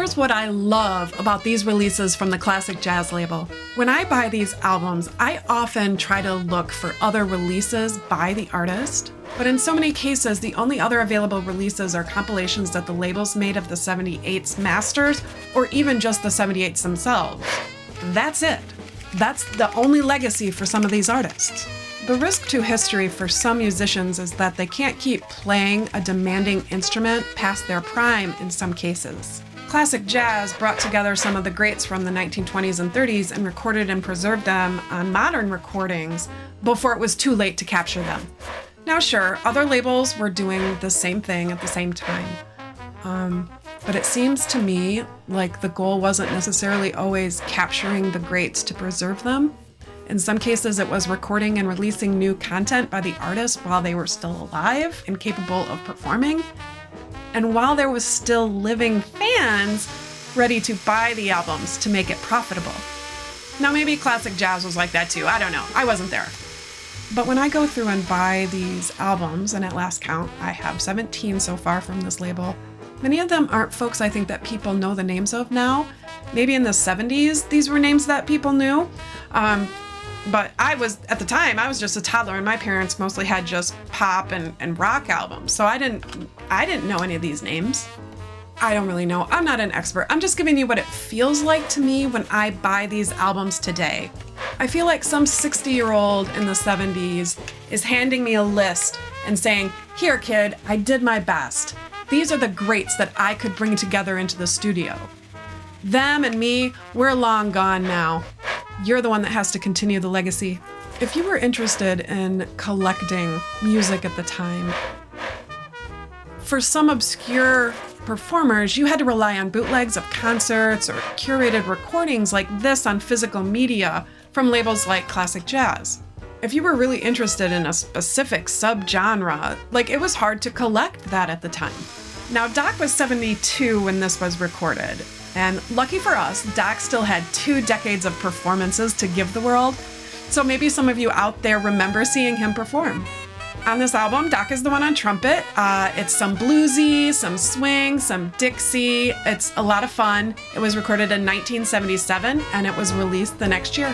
here's what I love about these releases from the Classic Jazz label. When I buy these albums, I often try to look for other releases by the artist, but in so many cases, the only other available releases are compilations that the labels made of the 78's masters, or even just the 78's themselves. That's it. That's the only legacy for some of these artists. The risk to history for some musicians is that they can't keep playing a demanding instrument past their prime in some cases. Classic Jazz brought together some of the greats from the 1920s and 30s and recorded and preserved them on modern recordings before it was too late to capture them. Now sure, other labels were doing the same thing at the same time. But it seems to me like the goal wasn't necessarily always capturing the greats to preserve them. In some cases, it was recording and releasing new content by the artist while they were still alive and capable of performing, and while there was still living fans ready to buy the albums to make it profitable. Now maybe Classic Jazz was like that too, I don't know, I wasn't there. But when I go through and buy these albums, and at last count, I have 17 so far from this label, many of them aren't folks I think that people know the names of now. Maybe in the 70s, these were names that people knew. But at the time, I was just a toddler, and my parents mostly had just pop and rock albums. So I didn't know any of these names. I don't really know. I'm not an expert. I'm just giving you what it feels like to me when I buy these albums today. I feel like some 60-year-old in the 70s is handing me a list and saying, "Here, kid, I did my best. These are the greats that I could bring together into the studio. Them and me, we're long gone now. You're the one that has to continue the legacy." If you were interested in collecting music at the time, for some obscure performers, you had to rely on bootlegs of concerts or curated recordings like this on physical media from labels like Classic Jazz. If you were really interested in a specific subgenre, it was hard to collect that at the time. Now, Doc was 72 when this was recorded. And lucky for us, Doc still had 2 decades of performances to give the world, so maybe some of you out there remember seeing him perform. On this album, Doc is the one on trumpet. It's some bluesy, some swing, some Dixie. It's a lot of fun. It was recorded in 1977, and it was released the next year.